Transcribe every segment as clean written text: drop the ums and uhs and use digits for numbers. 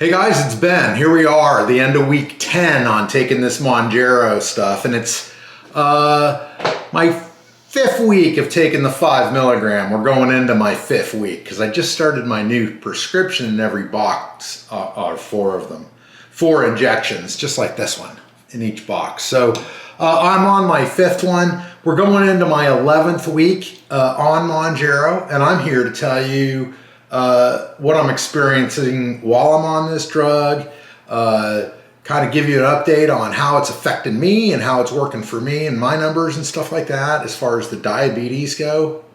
Hey guys, it's Ben. Here we are, the end of week 10 on taking this Mounjaro stuff, and it's my 5th week of taking the 5 milligram. We're going into my 5th week because I just started my new prescription, and every box are 4 of them. 4 injections, just like this one in each box. So I'm on my 5th one. We're going into my 11th week on Mounjaro, and I'm here to tell you what I'm experiencing while I'm on this drug, kind of give you an update on how it's affecting me and how it's working for me and my numbers and stuff like that as far as the diabetes go,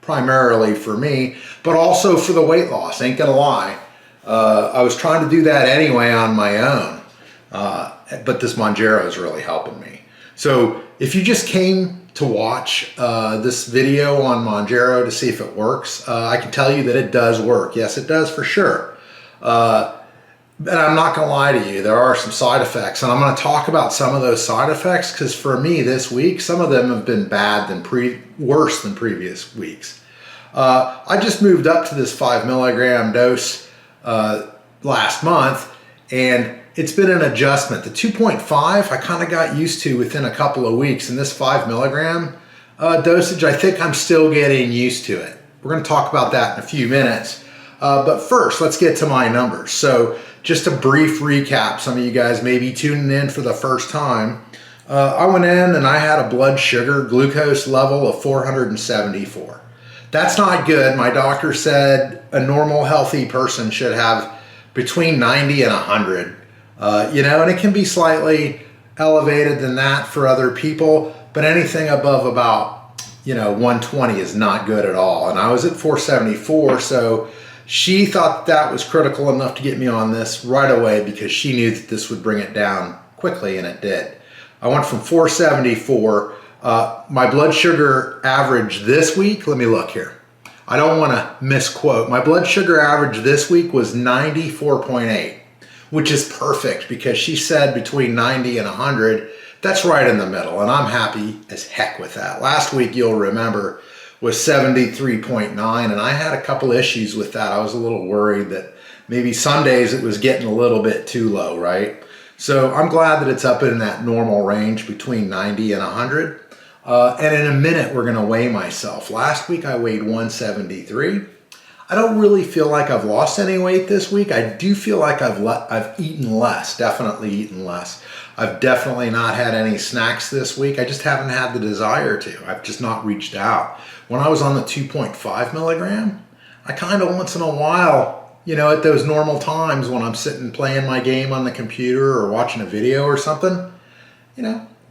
primarily for me, but also for the weight loss, ain't gonna lie. I was trying to do that anyway on my own, but this Mounjaro is really helping me. So if you just came to watch this video on Mounjaro to see if it works, I can tell you that it does work. Yes, it does for sure. And I'm not gonna lie to you, there are some side effects, and I'm gonna talk about some of those side effects because for me this week, some of them have been worse than previous weeks. I just moved up to this 5 milligram dose last month, and it's been an adjustment. The 2.5 I kind of got used to within a couple of weeks, and this 5 milligram dosage, I think I'm still getting used to it. We're going to talk about that in a few minutes. But first, let's get to my numbers. So just a brief recap. Some of you guys may be tuning in for the first time. I went in and I had a blood sugar glucose level of 474. That's not good. My doctor said a normal healthy person should have between 90 and 100. And it can be slightly elevated than that for other people, but anything above about, 120 is not good at all. And I was at 474, so she thought that was critical enough to get me on this right away because she knew that this would bring it down quickly, and it did. I went from 474. My blood sugar average this week, let me look here. I don't want to misquote. My blood sugar average this week was 94.8. which is perfect because she said between 90 and 100, that's right in the middle, and I'm happy as heck with that. Last week, you'll remember, was 73.9, and I had a couple issues with that. I was a little worried that maybe some days it was getting a little bit too low, right? So I'm glad that it's up in that normal range between 90 and 100. And in a minute, we're gonna weigh myself. Last week, I weighed 173. I don't really feel like I've lost any weight this week. I do feel like I've eaten less, definitely eaten less. I've definitely not had any snacks this week. I just haven't had the desire to. I've just not reached out. When I was on the 2.5 milligram, I kind of once in a while, at those normal times when I'm sitting playing my game on the computer or watching a video or something,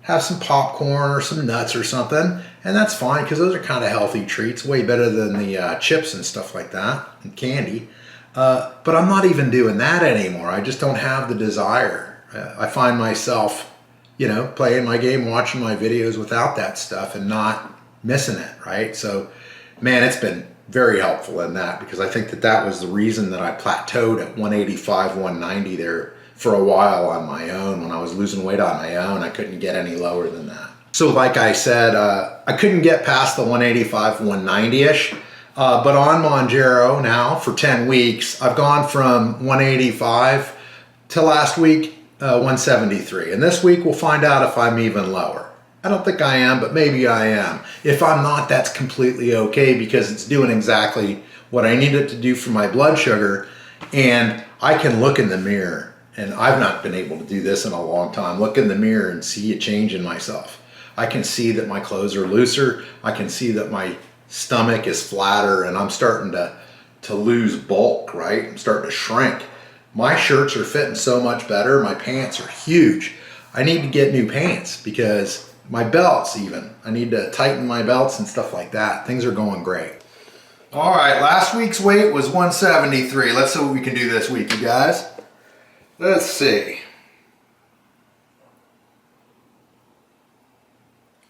have some popcorn or some nuts or something, and that's fine because those are kind of healthy treats, way better than the chips and stuff like that, and candy. But I'm not even doing that anymore. I just don't have the desire. I find myself, playing my game, watching my videos without that stuff and not missing it, right? So, man, it's been very helpful in that because I think that was the reason that I plateaued at 185, 190 there for a while on my own. When I was losing weight on my own, I couldn't get any lower than that. So like I said, I couldn't get past the 185, 190-ish, but on Mounjaro now for 10 weeks, I've gone from 185 to last week, 173. And this week we'll find out if I'm even lower. I don't think I am, but maybe I am. If I'm not, that's completely okay because it's doing exactly what I need it to do for my blood sugar, and I can look in the mirror. And I've not been able to do this in a long time. Look in the mirror and see a change in myself. I can see that my clothes are looser. I can see that my stomach is flatter, and I'm starting to lose bulk, right? I'm starting to shrink. My shirts are fitting so much better. My pants are huge. I need to get new pants because my belts even. I need to tighten my belts and stuff like that. Things are going great. All right, last week's weight was 173. Let's see what we can do this week, you guys. Let's see.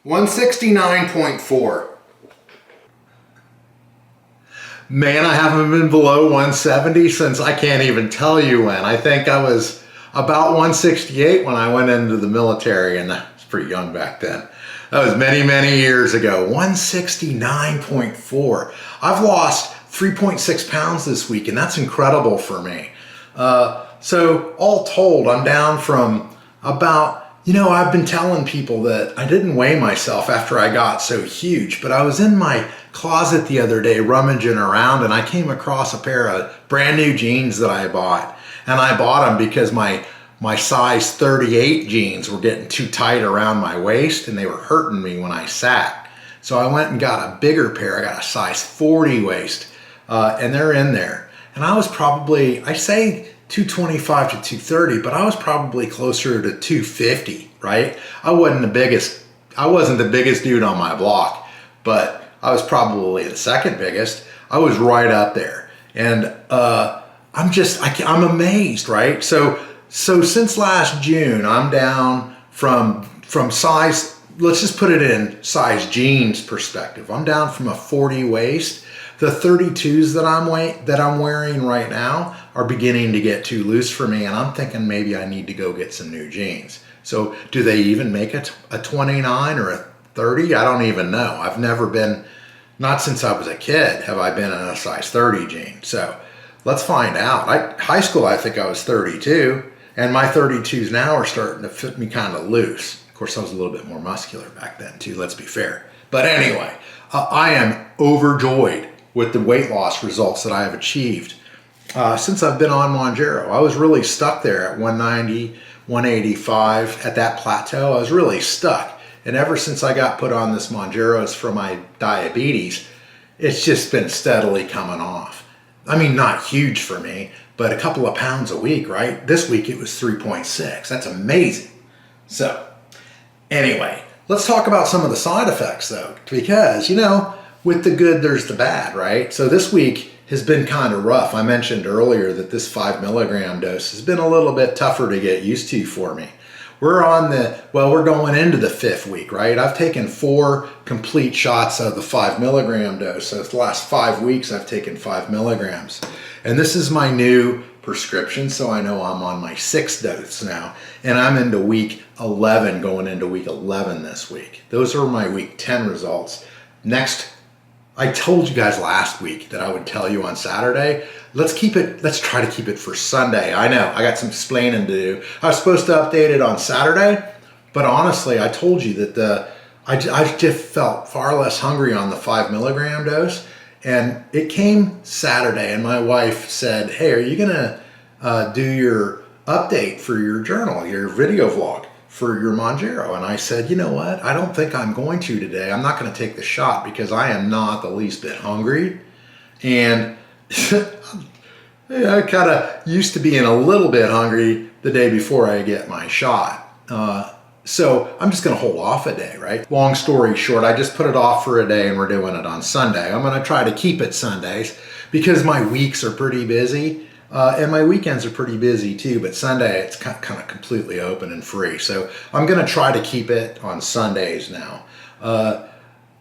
169.4. Man, I haven't been below 170 since I can't even tell you when. I think I was about 168 when I went into the military, and I was pretty young back then. That was many, many years ago. 169.4. I've lost 3.6 pounds this week, and that's incredible for me. So all told, I'm down from about, I've been telling people that I didn't weigh myself after I got so huge, but I was in my closet the other day rummaging around and I came across a pair of brand new jeans that I bought. And I bought them because my size 38 jeans were getting too tight around my waist and they were hurting me when I sat. So I went and got a bigger pair. I got a size 40 waist and they're in there. And I was probably, I say 225 to 230, but I was probably closer to 250, right? I wasn't the biggest dude on my block, but I was probably the second biggest. I was right up there. And I'm amazed, right? So since last June, I'm down from size, let's just put it in size jeans perspective. I'm down from a 40 waist. The 32s that I'm wearing right now are beginning to get too loose for me, and I'm thinking maybe I need to go get some new jeans. So do they even make a 29 or a 30? I don't even know. I've never been, not since I was a kid, have I been in a size 30 jean. So let's find out. High school, I think I was 32, and my 32s now are starting to fit me kind of loose. Of course, I was a little bit more muscular back then too, let's be fair. But anyway, I am overjoyed with the weight loss results that I have achieved since I've been on Mounjaro. I was really stuck there at 190, 185 at that plateau. I was really stuck. And ever since I got put on this Mounjaros for my diabetes, it's just been steadily coming off. I mean, not huge for me, but a couple of pounds a week, right? This week it was 3.6. That's amazing. So anyway, let's talk about some of the side effects though, because, with the good, there's the bad, right? So this week has been kind of rough. I mentioned earlier that this 5 milligram dose has been a little bit tougher to get used to for me. We're going into the 5th week, right? I've taken 4 complete shots of the 5 milligram dose. So the last 5 weeks, I've taken 5 milligrams. And this is my new prescription, so I know I'm on my 6th dose now. And I'm into week 11, going into week 11 this week. Those are my week 10 results. Next, I told you guys last week that I would tell you on Saturday. Let's try to keep it for Sunday. I know, I got some explaining to do. I was supposed to update it on Saturday, but honestly, I told you that I just felt far less hungry on the 5 milligram dose. And it came Saturday and my wife said, hey, are you gonna do your update for your journal, your video vlog for your Mounjaro? And I said, you know what? I don't think I'm going to today. I'm not gonna take the shot because I am not the least bit hungry. And I kind of used to being a little bit hungry the day before I get my shot. So I'm just gonna hold off a day, right? Long story short, I just put it off for a day and we're doing it on Sunday. I'm gonna try to keep it Sundays because my weeks are pretty busy and my weekends are pretty busy too, but Sunday it's kind of completely open and free. So I'm gonna try to keep it on Sundays now.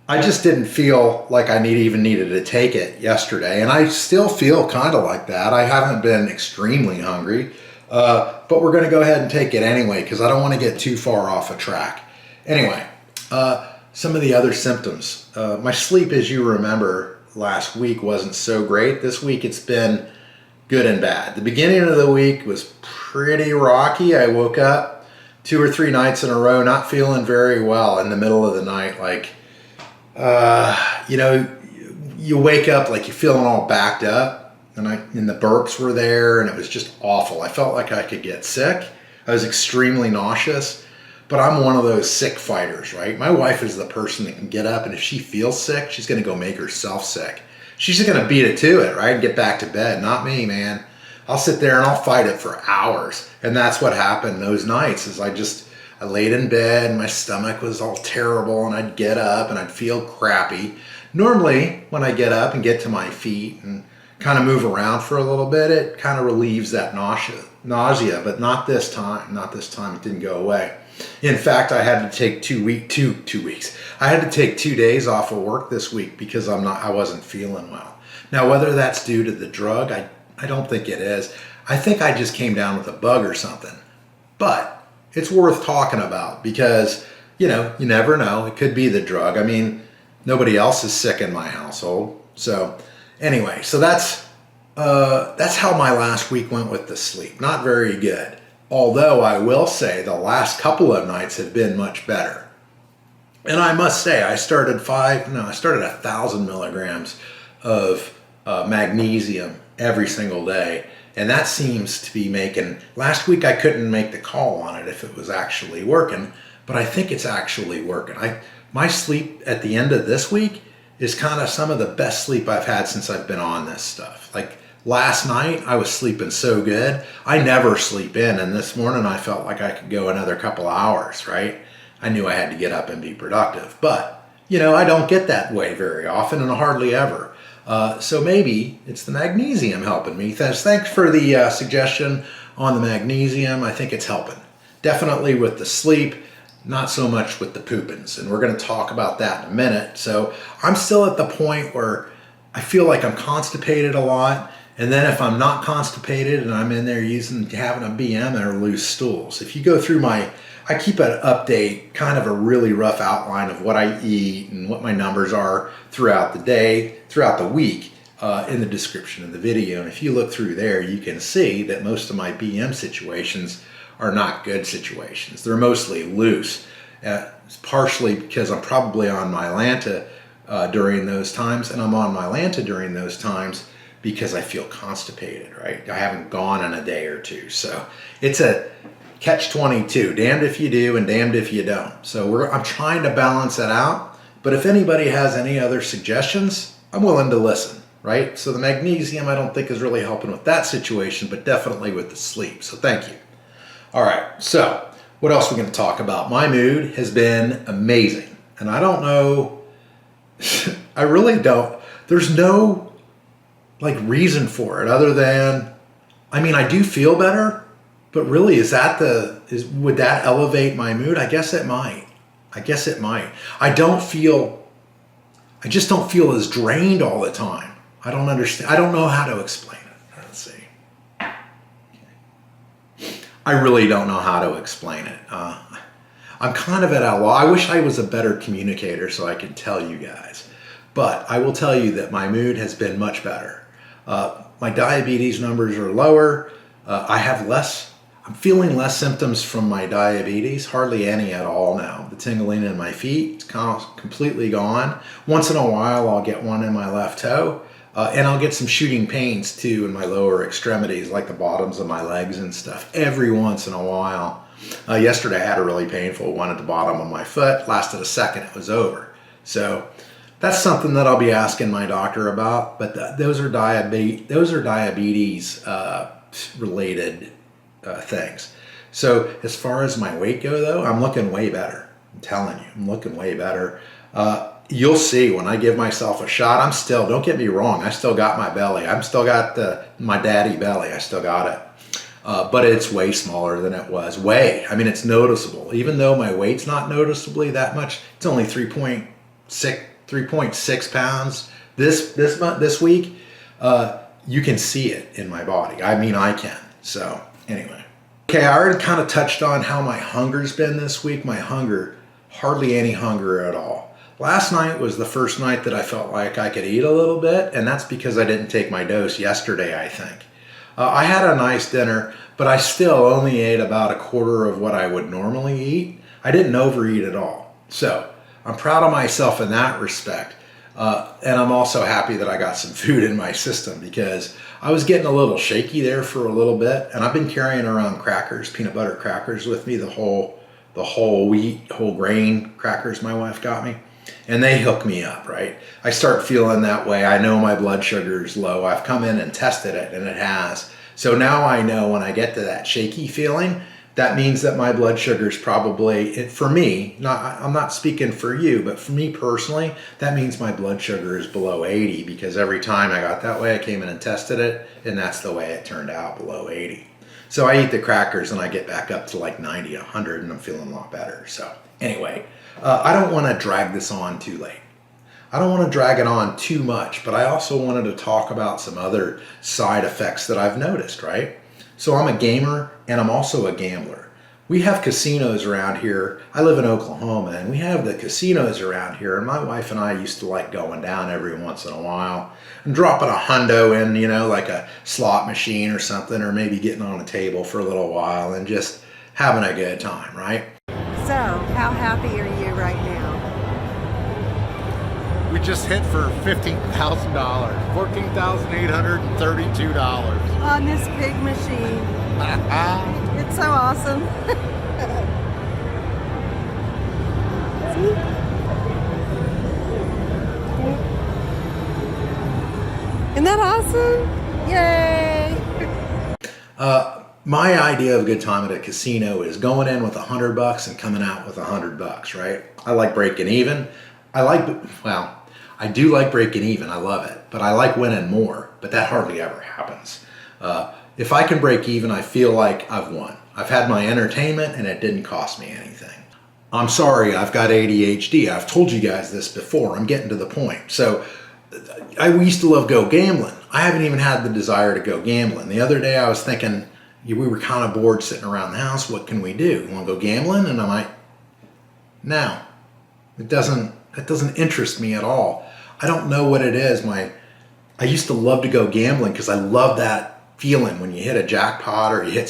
I just didn't feel like I even needed to take it yesterday, and I still feel kind of like that. I haven't been extremely hungry. But we're going to go ahead and take it anyway because I don't want to get too far off a track. Anyway, some of the other symptoms. My sleep, as you remember, last week wasn't so great. This week it's been good and bad. The beginning of the week was pretty rocky. I woke up 2 or 3 nights in a row not feeling very well in the middle of the night. Like, you wake up like you're feeling all backed up. And the burps were there and it was just awful. I felt like I could get sick. I was extremely nauseous, but I'm one of those sick fighters, right? My wife is the person that can get up and if she feels sick, she's gonna go make herself sick. She's just gonna beat it to it, right? And get back to bed. Not me, man. I'll sit there and I'll fight it for hours. And that's what happened those nights is I laid in bed and my stomach was all terrible and I'd get up and I'd feel crappy. Normally, when I get up and get to my feet and kind of move around for a little bit, it kind of relieves that nausea, but not this time. It didn't go away. In fact, I had to take 2 weeks. I had to take 2 days off of work this week because I wasn't feeling well. Now, whether that's due to the drug, I don't think it is. I think I just came down with a bug or something. But it's worth talking about because, you never know. It could be the drug. I mean, nobody else is sick in my household. So anyway, so that's that's how my last week went with the sleep. Not very good. Although I will say the last couple of nights have been much better. And I must say, I started 1,000 milligrams of magnesium every single day. And that seems to be making, last week I couldn't make the call on it if it was actually working, but I think it's actually working. My sleep at the end of this week is kind of some of the best sleep I've had since I've been on this stuff. Like last night, I was sleeping so good. I never sleep in, and this morning I felt like I could go another couple hours, right? I knew I had to get up and be productive, but I don't get that way very often and hardly ever. So maybe it's the magnesium helping me. Thanks for the suggestion on the magnesium. I think it's helping. Definitely with the sleep, not so much with the poopins. And we're going to talk about that in a minute. So I'm still at the point where I feel like I'm constipated a lot. And then if I'm not constipated and I'm in there having a BM, they're loose stools. If you go through I keep an update, kind of a really rough outline of what I eat and what my numbers are throughout the day, throughout the week, in the description of the video. And if you look through there, you can see that most of my BM situations are not good situations. They're mostly loose. It's partially because I'm probably on Mylanta during those times, and I'm on Mylanta during those times because I feel constipated, right? I haven't gone in a day or two. So it's a catch-22, damned if you do and damned if you don't. So I'm trying to balance that out, but if anybody has any other suggestions, I'm willing to listen, right? So the magnesium I don't think is really helping with that situation, but definitely with the sleep, so thank you. All right, so what else are we going to talk about? My mood has been amazing, and I don't know, I really don't, there's no reason for it other than, I do feel better. But really, would that elevate my mood? I guess it might. I just don't feel as drained all the time. I don't understand. I don't know how to explain it. Let's see. I really don't know how to explain it. I'm kind of at a loss. I wish I was a better communicator so I could tell you guys. But I will tell you that my mood has been much better. My diabetes numbers are lower. I'm feeling less symptoms from my diabetes, hardly any at all now. The tingling in my feet is completely gone. Once in a while, I'll get one in my left toe, and I'll get some shooting pains too in my lower extremities, like the bottoms of my legs and stuff, every once in a while. Yesterday, I had a really painful one at the bottom of my foot. Lasted a second, it was over. So that's something that I'll be asking my doctor about, but those are diabetes related things. So as far as my weight go though, I'm looking way better. I'm telling you, I'm looking way better. You'll see when I give myself a shot. Don't get me wrong, I still got my belly. I've still got my daddy belly. I still got it. But it's way smaller than it was. It's noticeable. Even though my weight's not noticeably that much, it's only 3.6 pounds this week. You can see it in my body. I can. So anyway. Okay, I already kind of touched on how my hunger's been this week. My hunger, hardly any hunger at all. Last night was the first night that I felt like I could eat a little bit, and that's because I didn't take my dose yesterday, I think. I had a nice dinner, but I still only ate about a quarter of what I would normally eat. I didn't overeat at all. So I'm proud of myself in that respect. And I'm also happy that I got some food in my system because I was getting a little shaky there for a little bit, and I've been carrying around crackers, peanut butter crackers with me, the whole wheat, whole grain crackers my wife got me, and they hook me up, right? I start feeling that way. I know my blood sugar is low. I've come in and tested it, and it has. So now I know when I get to that shaky feeling, that means that my blood sugar is probably, for me, I'm not speaking for you, but for me personally, that means my blood sugar is below 80 because every time I got that way, I came in and tested it, and that's the way it turned out, below 80. So I eat the crackers and I get back up to like 90, 100, and I'm feeling a lot better. So anyway, I don't want to drag this on too late. I don't want to drag it on too much, but I also wanted to talk about some other side effects that I've noticed, right? So I'm a gamer and I'm also a gambler. We have casinos around here. I live in Oklahoma, and we have the casinos around here, and my wife and I used to like going down every once in a while and dropping a hundo in, you know, like a slot machine or something, or maybe getting on a table for a little while and just having a good time, right? So, how happy are you right now? We just hit for $15,000, $14,832. On this big machine. It's so awesome. See? Isn't that awesome? Yay! My idea of a good time at a casino is going in with $100 and coming out with $100, right? I like breaking even. I do like breaking even. I love it, but I like winning more, but that hardly ever happens. If I can break even, I feel like I've won. I've had my entertainment and it didn't cost me anything. I'm sorry, I've got ADHD. I've told you guys this before. I'm getting to the point. So we used to love go gambling. I haven't even had the desire to go gambling. The other day I was thinking, we were kind of bored sitting around the house. What can we do? You want to go gambling? And I'm like, no, it doesn't interest me at all. I don't know what it is. I used to love to go gambling because I love that feeling when you hit a jackpot or you hit,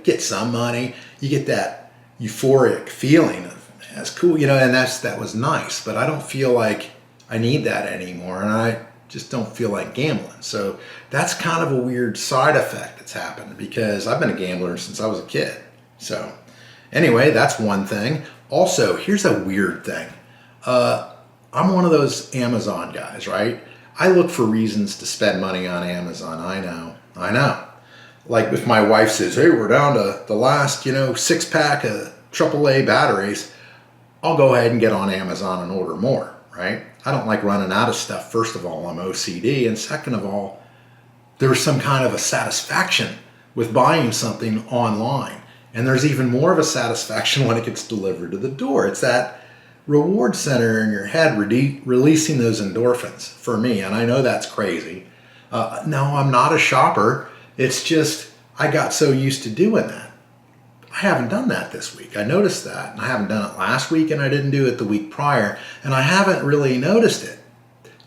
get some money. You get that euphoric feeling of, that's cool, and that was nice. But I don't feel like I need that anymore, and I just don't feel like gambling. So that's kind of a weird side effect that's happened because I've been a gambler since I was a kid. So anyway, that's one thing. Also, here's a weird thing. I'm one of those Amazon guys, right? I look for reasons to spend money on Amazon. I know. Like if my wife says, hey, we're down to the last, 6-pack of AAA batteries, I'll go ahead and get on Amazon and order more, right? I don't like running out of stuff. First of all, I'm OCD. And second of all, there's some kind of a satisfaction with buying something online. And there's even more of a satisfaction when it gets delivered to the door. It's that reward center in your head releasing those endorphins for me. And I know that's crazy. No, I'm not a shopper. It's just I got so used to doing that. I haven't done that this week. I noticed that. And I haven't done it last week, and I didn't do it the week prior. And I haven't really noticed it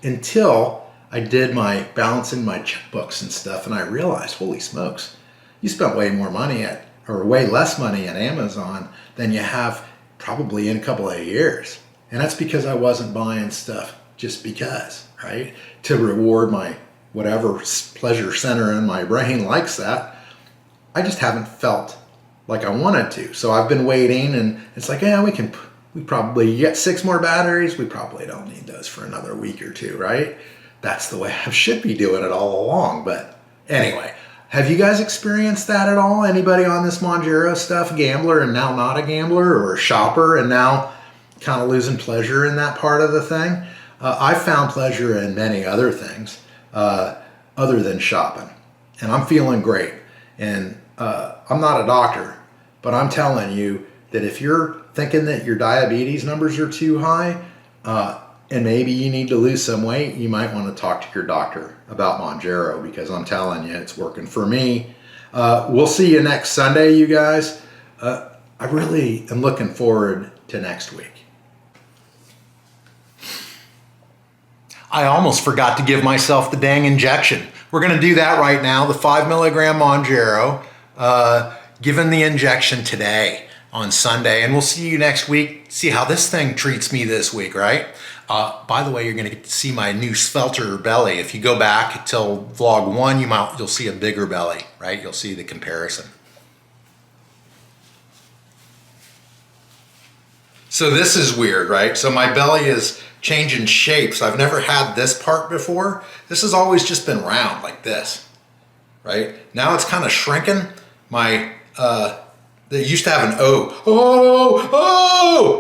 until I did my balancing my checkbooks and stuff, and I realized, holy smokes, you spent way less money at Amazon than you have probably in a couple of years. And that's because I wasn't buying stuff just because, right? To reward my whatever pleasure center in my brain likes that. I just haven't felt like I wanted to. So I've been waiting, and it's like, yeah, we probably get 6 more batteries. We probably don't need those for another week or two, right? That's the way I should be doing it all along. But anyway, have you guys experienced that at all? Anybody on this Mounjaro stuff, gambler and now not a gambler, or a shopper and now kind of losing pleasure in that part of the thing? I found pleasure in many other things other than shopping, and I'm feeling great. And I'm not a doctor, but I'm telling you that if you're thinking that your diabetes numbers are too high, and maybe you need to lose some weight, you might want to talk to your doctor about Mounjaro, because I'm telling you, it's working for me. We'll see you next Sunday, you guys. I really am looking forward to next week. I almost forgot to give myself the dang injection. We're going to do that right now, the 5 milligram Mounjaro, given the injection today on Sunday, and we'll see you next week, see how this thing treats me this week, right? By the way, you're going to get to see my new svelter belly. If you go back till vlog 1, you'll see a bigger belly, right? You'll see the comparison. So this is weird, right? So my belly is changing shapes. I've never had this part before. This has always just been round like this, right? Now it's kind of shrinking. They used to have an oh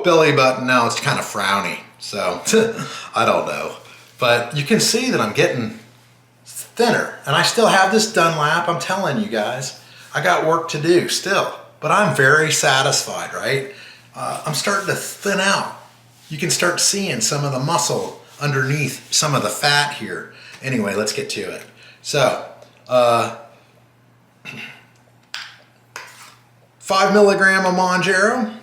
belly button. Now it's kind of frowny. So I don't know, but you can see that I'm getting thinner, and I still have this Dunlap. I'm telling you guys, I got work to do still, but I'm very satisfied, right? I'm starting to thin out. You can start seeing some of the muscle underneath some of the fat here. Anyway, let's get to it. 5 milligram of Mounjaro.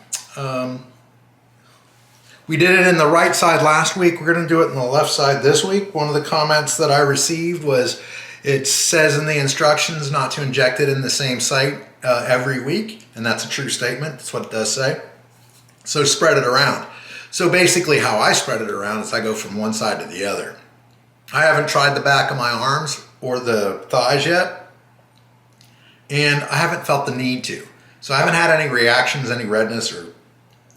We did it in the right side last week. We're going to do it in the left side this week. One of the comments that I received was it says in the instructions not to inject it in the same site every week, and that's a true statement. That's what it does say. So spread it around. So basically how I spread it around is I go from one side to the other. I haven't tried the back of my arms or the thighs yet, and I haven't felt the need to. So I haven't had any reactions, any redness or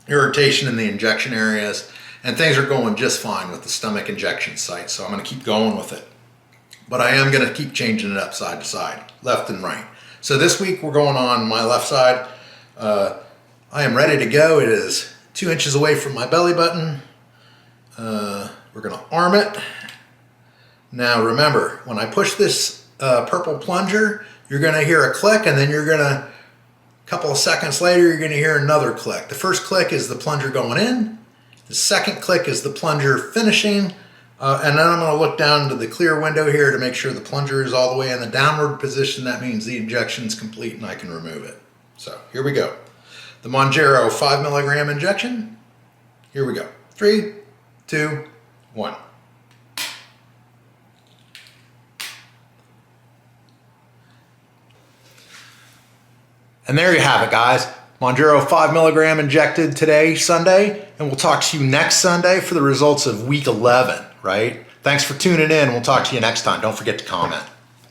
irritation in the injection areas, and things are going just fine with the stomach injection site, so I'm going to keep going with it. But I am going to keep changing it up side to side, left and right. So this week we're going on my left side. I am ready to go. It is 2 inches away from my belly button. We're going to arm it. Now remember, when I push this purple plunger, you're going to hear a click, and then you're going to, a couple of seconds later, you're going to hear another click. The first click is the plunger going in. The second click is the plunger finishing. And then I'm going to look down to the clear window here to make sure the plunger is all the way in the downward position. That means the injection is complete and I can remove it. So here we go. The Mounjaro 5 milligram injection. Here we go. 3, 2, 1. And there you have it, guys. Mounjaro 5 milligram injected today, Sunday, and we'll talk to you next Sunday for the results of week 11, right? Thanks for tuning in. We'll talk to you next time. Don't forget to comment.